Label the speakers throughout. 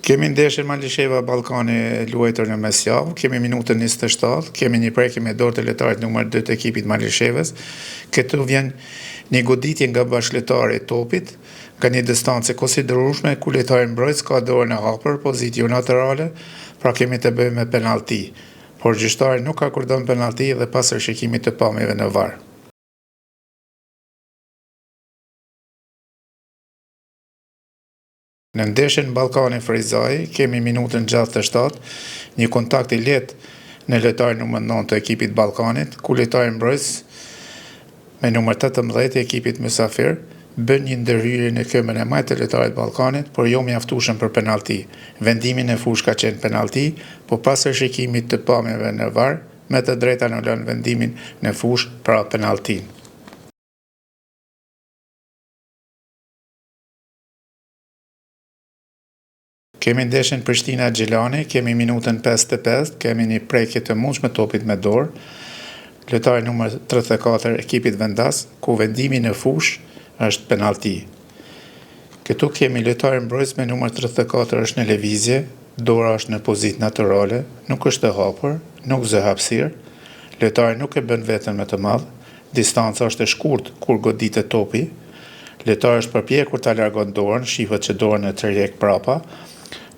Speaker 1: Kemi ndeshjen Malisheva Ballkani luajtur në mesjavë, kemi minutën 27, kemi një prekje me dorë të lojtarit numër 2 të ekipit Malishevës. Këtu vjen një goditje nga bashkëlojtari i topit, nga një distancë konsiderueshme, ku lojtari mbrojtës ka dorën e hapur, pozitë laterale, pra kemi të bëjmë me penalti. Por gjyqtari nuk akordon penalti dhe pas rishikimit të pamjeve në VAR. Në ndeshjen Ballkani Frizaj, kemi minutën 67, një kontakt i lehtë në lojtarin numër 9 të ekipit Ballkanit, ku lojtari mbrojtës me numër 18 të ekipit Mysafir bën një ndërhyrje në këmbën e majtë të lojtarit Ballkanit, por jo mjaftueshëm për penalti. Vendimi në fushë ka qenë penalti, por pas rishikimit të pamjeve në VAR, me të drejtë anulon vendimin në fushë pra penaltin. Kemi ndeshjen Prishtina Gjelani, kemi minutën 55, kemi një prekje të mundshme topit me dorë, lojtari numër 34 ekipit vendas, ku vendimi në fushë është penalti. Këtu kemi lojtarin mbrojtës me numër 34 është në lëvizje, dora është në pozitë natyrale, nuk është e hapur, nuk zë hapësirë, lojtari nuk e bën veten më të madh, distanca është e shkurtë kur goditet topi, lojtari është përpjekur ta largon dorën, shihet që dorën e tërheq prapa,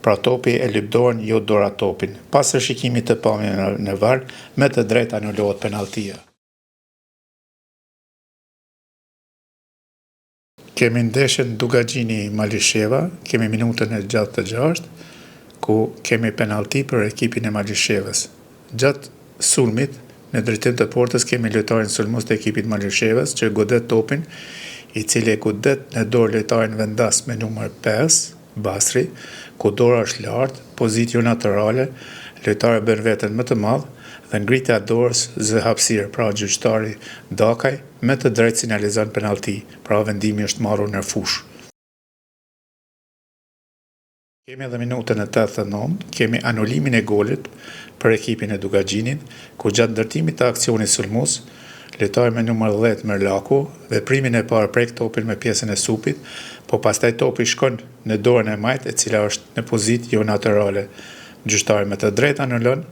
Speaker 1: pra topi e lyp dorën, jo dora topin. Pas rishikimit të pamjeve në VAR, me të drejtë anulohet penaltia. Kemi ndeshjen Dugagjini Malisheva, kemi minutën e 66, ku kemi penalti për ekipin e Malishevës. Gjatë sulmit, në drejtim të portës, kemi lojtarin sulmues të ekipit Malishevës, që godet topin, i cili e godet në dorë lojtarin vendas me numër 5, Basri, ku dora është lartë, pozitë jo natyrale, lojtari bën veten më të madh dhe ngritja e dorës zë hapësirë, pra gjyqtari Dakaj me të drejtë sinjalizon penalti, pra vendimi është marrur në fushë. Kemi edhe minutën e 89, kemi anulimin e golit për ekipin e Dugagjinit, ku gjatë ndërtimit të aksionit sulmues, lojtari me numër 10 Merlaku, veprimin e parë prek topin me pjesën e supit, po pastaj topi shkon në dorën e majtë, e cila është në pozitë jo natyrale. Gjyqtari me të drejtë anulon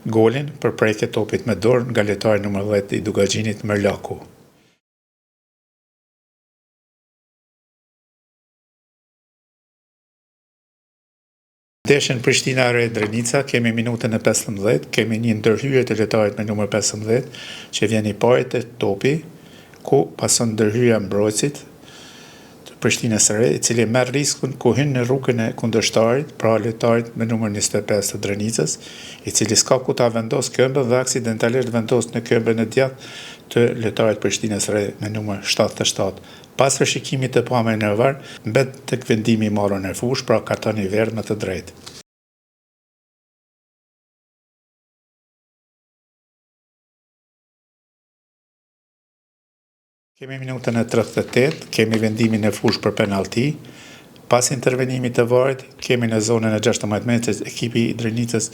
Speaker 1: golin për prekje topit me dorë nga lojtari numër 10 i Dugagjinit Merlaku. Ndeshjen Prishtina Re Drenica, kemi minutën e 15, kemi një ndërhyrje të lojtarit me numër 15, që vjen i pari te topi, ku pason ndërhyrja mbrojtësit të Prishtinës së Re, i cili merr riskun ku hyn në rrugën e kundërshtarit, pra lojtarit me numër 25 të Drenicës, i cili s'ka ku ta vendos këmbën dhe aksidentalisht vendos në këmbën e djathtë të lojtarit Prishtinës së Re me numër 77. Pas rishikimit të pamjeve në VAR, mbet tek vendimi i marrur në fushë, pra karton i verdhë me të drejtë. Kemi minutën e 38, kemi vendimin në fushë për penalti. Pas intervenimit të VAR-it, kemi në zonën e 16 metrës ekipi i Drenicës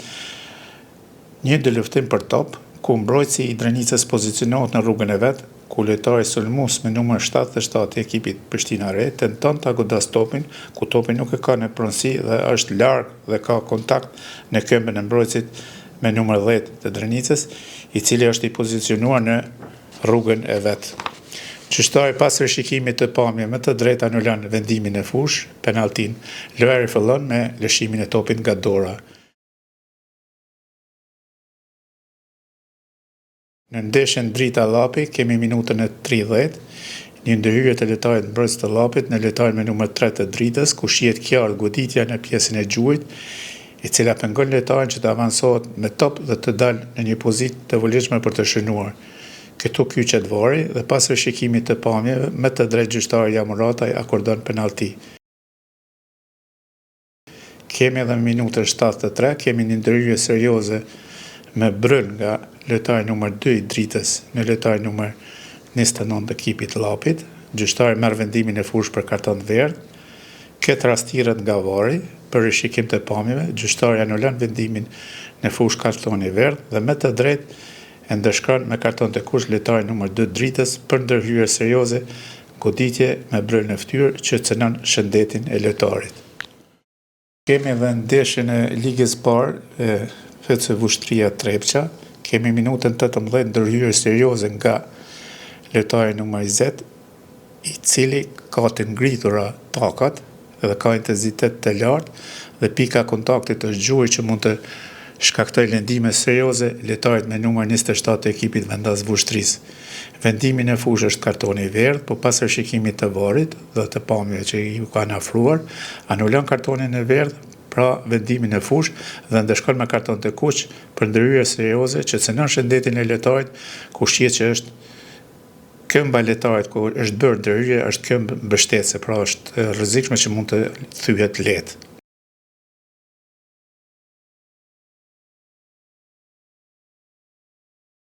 Speaker 1: një luftim për top, ku mbrojtësi i Drenicës pozicionohet në rrugën e vet, ku lojtari sulmues me numër 77 i ekipit Prishtina Re tenton ta godas topin, ku topi nuk e ka në pronësi dhe është larg dhe ka kontakt në këmbën e mbrojtësit me numër 10 të Drenicës, i cili është i pozicionuar në rrugën e vet. Gjyqtari pas rishikimit të pamjeve me të drejtë anulon vendimin në fushë, penaltin. Lojari fillon me lëshimin e topit nga dora. Në ndeshjen Drita Llapi, kemi minutën e 30, një ndërhyrje të lojtarit mbrojtës të Llapit në lojtarin me numër 3 të Dritës, ku shihet qartë goditja në pjesën e gjuhit, i cila pengon lojtarin që të avancohet me top dhe të dalë në një pozitë të volitshme për të shënuar. Këtu kyçet VAR-i dhe pas rishikimit të pamjeve, me të drejtë gjyqtari Jamurataj akordon penalti. Kemi edhe minutën 73, kemi një ndërhyrje serioze me brël nga lojtari numër 2 i Dritës në lojtarin numër 29 të ekipit Llapit. Gjyqtari merr vendimin e fushë për karton verdh. Këtë rastiret nga VAR-i për rishikim të pamjeve, gjyqtari anulon vendimin në fushë kartoni verdh dhe me të drejtë e ndëshkron me karton të kush lojtari numër 2 Dritës për ndërhyrje serioze, goditje me brël në fytyrë që cënon shëndetin e lojtarit. Kemi dhe ndeshjen e ligës parë, FC Vushtria Trepça, kemi minutën 18 ndërhyrje serioze nga lojtari numër 20, i cili ka të ngritura takat dhe ka intensitet të lartë dhe pika kontaktit është gjuhë që mund të shkaktoj lëndime serioze lojtarit me numër 27 të ekipit vendas Vushtrisë. Vendimin e fushë është kartoni i verdhë, por pas rishikimit të VAR-it dhe të pamjeve që i kanë afruar, anulon kartonin e verdhë, pra vendimin e fushë dhe ndeshkon me karton të kuq për ndërhyrje serioze që cënon shëndetin e lojtarit, ku shihet që është këmba e lojtarit ku është bërë ndërhyrje është këmbë mbështetëse, pra është rrezikshme që mund të thyhet lehtë.